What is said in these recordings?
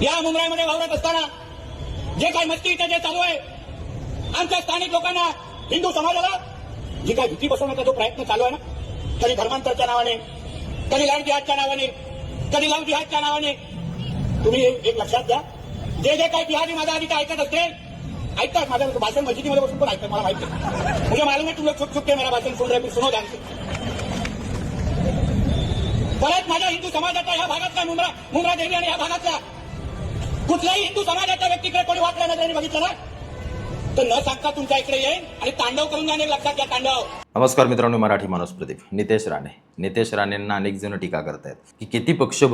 या मुंबईमध्ये वावरत असताना जे काही मस्ती इथे जे चालू आहे, आमच्या स्थानिक लोकांना, हिंदू समाजाला जी काही भीती बसवण्याचा जो प्रयत्न चालू आहे ना, कधी धर्मांतरच्या नावाने, कधी लव्ह जिहादच्या नावाने, कधी लव्ह जिहादच्या नावाने, तुम्ही एक लक्षात घ्या, जे जे काही जिहादी माझा आधी ऐकत असते, ऐकतात माझं भाषण मस्जिदीमध्ये बसून पण ऐकतात, मला माहिती आहे. मुझे मालूम है तुम लोग छुप छुप के मेरा भाषण सुन रहे, फिर सुनो ध्यान से. परत माझ्या हिंदू समाजाच्या ह्या भागातला मुंब्रा देवी आणि ह्या भागातला कुठल्याही हिंदू समाजाच्या व्यक्तीकडे कोणी वाटल्या नजरेने बघितलं ना, तर न सांगता तुमच्या इकडे येईल आणि तांडव करून जाणे. लक्षात घ्या, तांडव. नमस्कार मित्रांनो, मराठी माणूस प्रदीप. नितेश राणेंना अनेक जण टीका करतायत की किती पक्ष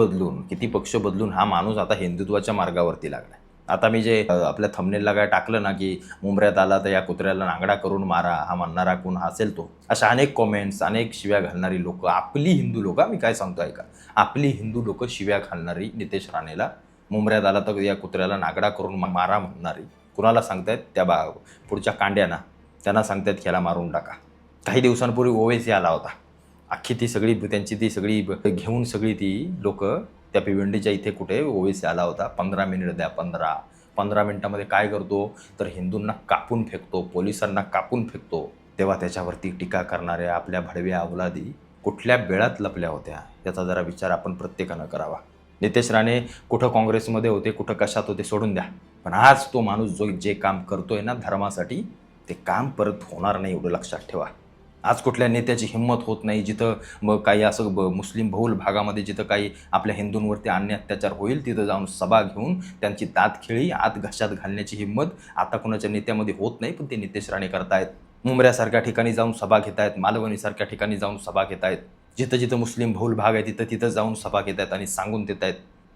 बदलून हा माणूस आता हिंदुत्वाच्या मार्गावरती लागलाय. आता मी जे आपल्या थंबनेलला काय टाकलं ना की मुंबऱ्यात आला तर या कुत्र्याला नांगडा करून मारा, हा म्हणणारा कोण असेल तो, अशा अनेक कॉमेंट्स, अनेक शिव्या घालणारी लोक, आपली हिंदू लोक, मी काय सांगतो ऐका, आपली हिंदू लोक शिव्या घालणारी, नितेश राणेला मुंबऱ्यात आला तर या कुत्र्याला नांगडा करून मारा म्हणणारी, कुणाला सांगतायत? त्या पुढच्या कांड्यांना, त्यांना सांगतायत ह्याला मारून टाका. काही दिवसांपूर्वी ओवेसी आला होता, अख्खी ती सगळी त्यांची ती सगळी घेऊन सगळी ती लोक त्या भिवंडीच्या इथे कुठे ओवेसी आला होता. 15 मिनिट द्या, 15 मिनिटामध्ये काय करतो तर हिंदूंना कापून फेकतो, पोलिसांना कापून फेकतो. तेव्हा त्याच्यावरती टीका करणाऱ्या आपल्या भडव्या अवलादी कुठल्या बेळात लपल्या होत्या याचा जरा विचार आपण प्रत्येकानं करावा. नितेश राणे कुठं काँग्रेसमध्ये होते, कुठं कशात होते सोडून द्या, पण आज तो माणूस जे काम करतोय ना धर्मासाठी, ते काम परत होणार नाही, एवढं लक्षात ठेवा. आज कुठल्या नेत्याची हिंमत होत नाही, जिथं मग काही असं मुस्लिम बहुल भागामध्ये जिथं काही आपल्या हिंदूंवरती अन्याय अत्याचार होईल तिथं जाऊन सभा घेऊन त्यांची दातखिळी आत घशात घालण्याची हिंमत आता कोणाच्या नेत्यामध्ये होत नाही, पण ते नितेश राणे करतायत. मुंबऱ्यासारख्या ठिकाणी जाऊन सभा घेत आहेत, मालवणीसारख्या ठिकाणी जाऊन सभा घेत आहेत, जिथं जिथं मुस्लिम बहुल भाग आहे तिथं जाऊन सभा घेत आहेत आणि सांगून देत आहेत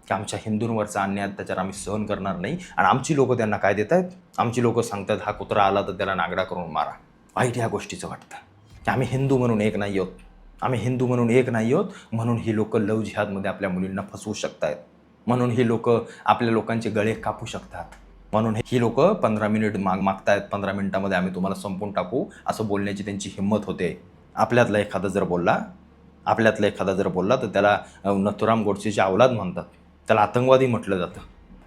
की आमच्या हिंदूंवरचा अन्याय अत्याचार आम्ही सहन करणार नाही. आणि आमची लोकं त्यांना काय देत आहेत? आमची लोकं सांगतात हा कुत्रा आला तर त्याला नागडा करून मारा. वाईट ह्या गोष्टीचं वाटतं की आम्ही हिंदू म्हणून एक नाही आहोत, म्हणून ही लोकं लव जिहादमध्ये आपल्या मुलींना फसवू शकतायत, म्हणून ही लोकं आपल्या लोकांचे गळे कापू शकतात, म्हणून ही लोकं 15 मिनिट मागतायत, 15 मिनिटामध्ये आम्ही तुम्हाला संपून टाकू असं बोलण्याची त्यांची हिंमत होते. आपल्यातला एखादा जर बोलला तर त्याला नथुराम गोडसेची औलाद म्हणतात, त्याला आतंकवादी म्हटलं जातं.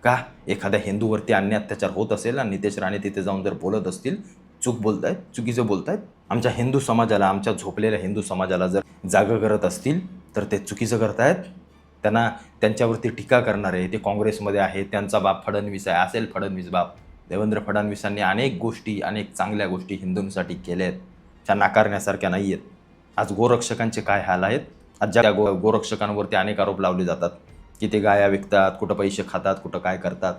का? एखाद्या हिंदूवरती अन्याय अत्याचार होत असेल आणि नितेश राणे तिथे जाऊन जर बोलत असतील, चुकीचं बोलतायत, आमच्या हिंदू समाजाला, आमच्या झोपलेल्या हिंदू समाजाला जर जागं करत असतील तर ते चुकीचं करतायत. त्यांच्यावरती टीका करणारे ते काँग्रेसमध्ये आहेत, त्यांचा बाप फडणवीस आहे, असेल फडणवीस बाप. देवेंद्र फडणवीसांनी अनेक चांगल्या गोष्टी हिंदूंसाठी केल्या आहेत, त्या नाकारण्यासारख्या नाही आहेत. आज गोरक्षकांचे काय हाल आहेत? आज ज्या गोरक्षकांवरती अनेक आरोप लावले जातात की ते गाया विकतात, कुठं पैसे खातात, कुठं काय करतात.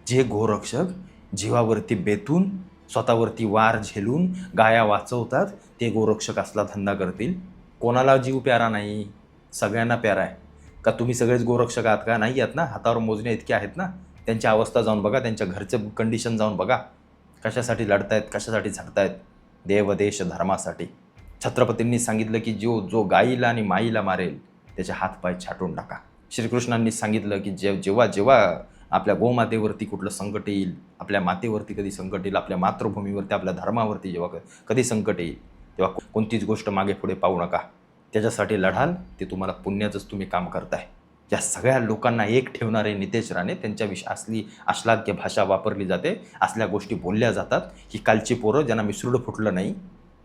जे गोरक्षक जीवावरती बेतून, स्वतःवरती वार झेलून गाया वाचवतात, ते गोरक्षक असला धंदा करतील. कोणाला जीव प्यारा नाही? सगळ्यांना प्यारा आहे. का तुम्ही सगळेच गोरक्षक आहात का? नाही आहेत ना, हातावर मोजणे इतके आहेत ना. त्यांची अवस्था जाऊन बघा, त्यांच्या घरचं कंडिशन जाऊन बघा, कशासाठी लढतायत, कशासाठी झटतायत? देव देश धर्मासाठी. छत्रपतींनी सांगितलं की जो गाईला आणि माईला मारेल त्याचे हातपाय छाटून टाका. श्रीकृष्णांनी सांगितलं की जेव्हा आपल्या गोमातेवरती कुठलं संकट येईल, आपल्या मातेवरती कधी संकट येईल, आपल्या मातृभूमीवरती, आपल्या धर्मावरती जेव्हा कधी संकट येईल, तेव्हा कोणतीच गोष्ट मागे पुढे पाहू नका. त्याच्यासाठी लढाल ते तुम्हाला पुण्याचंच तुम्ही काम करताय. या सगळ्या लोकांना एक ठेवणारे नितेश राणे, त्यांच्याविषयी असली अश्लाघ्य भाषा वापरली जाते, असल्या गोष्टी बोलल्या जातात. ही कालची पोरं ज्यांना मिसरूड फुटलं नाही,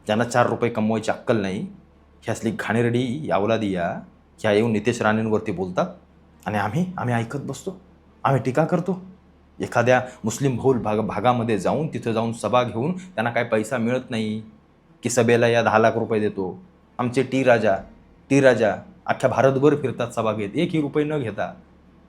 ज्यांना 4 रुपये कमवायची अक्कल नाही, ही असली घाणेरडी अवलादी ह्या येऊन नितेश राणेंवरती बोलतात आणि आम्ही ऐकत बसतो, आम्ही टीका करतो. एखाद्या मुस्लिम बहुल भागामध्ये जाऊन तिथं जाऊन सभा घेऊन त्यांना काय पैसा मिळत नाही की सभेला या 10 लाख रुपये देतो. आमचे टी राजा अख्ख्या भारतभर फिरतात सभा घेत, 1ही रुपये न घेता.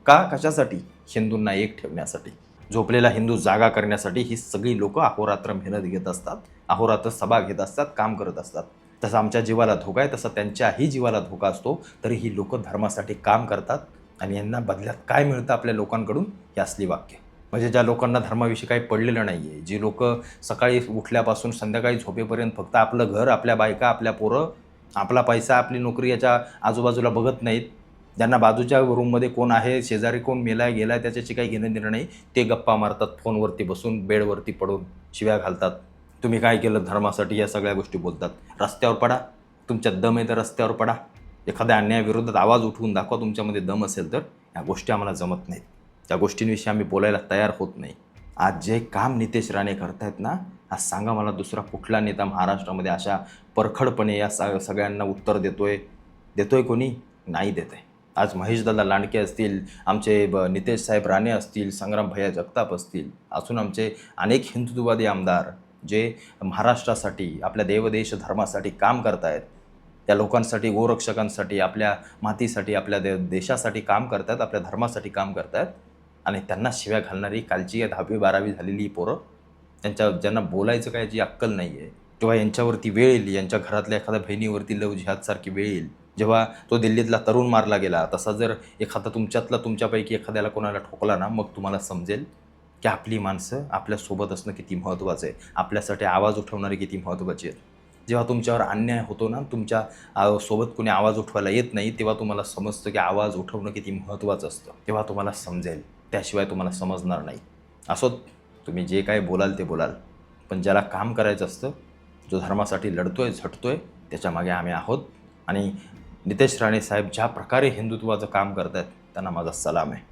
का? कशासाठी? हिंदूंना एक ठेवण्यासाठी, झोपलेला हिंदू जागा करण्यासाठी. ही सगळी लोकं अहोरात्र मेहनत घेत असतात, अहोरात्र सभा घेत असतात, काम करत असतात. तसं आमच्या जीवाला धोका आहे, तसं त्यांच्याही जीवाला धोका असतो, तरी ही लोकं धर्मासाठी काम करतात. आणि यांना बदल्यात काय मिळतं आपल्या लोकांकडून? ही असली वाक्य. म्हणजे ज्या लोकांना धर्माविषयी काही पडलेलं नाही आहे, जी लोकं सकाळी उठल्यापासून संध्याकाळी झोपेपर्यंत फक्त आपलं घर, आपल्या बायका, आपल्या पोरं, आपला पैसा, आपली नोकरी याच्या आजूबाजूला बघत नाहीत, ज्यांना बाजूच्या रूममध्ये कोण आहे, शेजारी कोण मेलाय गेलाय त्याच्याशी काही घेणं देणं नाही, ते गप्पा मारतात फोनवरती बसून, बेडवरती पडून शिव्या घालतात. तुम्ही काय केलं धर्मासाठी, या सगळ्या गोष्टी बोलतात. रस्त्यावर पडा, तुमच्यात दम आहे तर रस्त्यावर पडा, एखाद्या अन्यायाविरोधात आवाज उठवून दाखवा, तुमच्यामध्ये दम असेल तर. या गोष्टी आम्हाला जमत नाहीत. त्या गोष्टींविषयी आम्ही बोलायला तयार होत नाही. आज जे काम नितेश राणे करतायत ना, आज सांगा मला दुसरा कुठला नेता महाराष्ट्रामध्ये अशा परखडपणे या सगळ्यांना उत्तर देतोय कोणी? नाही देत आहे. आज महेशदादा लांडके असतील, आमचे नितेश साहेब राणे असतील, संग्राम भैया जगताप असतील, असून आमचे अनेक हिंदुत्ववादी आमदार जे महाराष्ट्रासाठी, आपल्या देवदेश धर्मासाठी काम करतायत, त्या लोकांसाठी, गोरक्षकांसाठी, आपल्या मातीसाठी, आपल्या देशासाठी काम करतात, आपल्या धर्मासाठी काम करतात, आणि त्यांना शिव्या घालणारी कालची 10वी-12वी झालेली पोरं, ज्यांना बोलायचं काय जी अक्कल नाही आहे, जेव्हा यांच्यावरती वेळ येईल, यांच्या घरातल्या एखाद्या बहिणीवरती लव जिहादसारखी वेळ येईल, जेव्हा तो दिल्लीतला तरुण मारला गेला, तसा जर एखादा तुमच्यापैकी एखाद्याला कोणाला ठोकला ना, मग तुम्हाला समजेल की आपली माणसं आपल्यासोबत असणं किती महत्त्वाचं आहे, आपल्यासाठी आवाज उठवणारे किती महत्त्वाचे आहेत. जेव्हा तुमच्यावर अन्याय होतो ना, तुमच्या सोबत कोणी आवाज उठवायला येत नाही, तेव्हा तुम्हाला समजतं की आवाज उठवणं किती महत्त्वाचं असतं. तेव्हा तुम्हाला समजेल, त्याशिवाय तुम्हाला समजणार नाही. असोत, तुम्ही जे काय बोलाल ते बोलाल, पण ज्याला काम करायचं असतं, जो धर्मासाठी लढतोय, झटतोय, त्याच्यामागे आम्ही आहोत. आणि नितेश राणे साहेब ज्या प्रकारे हिंदुत्वाचं काम करतात, त्यांना माझा सलाम आहे.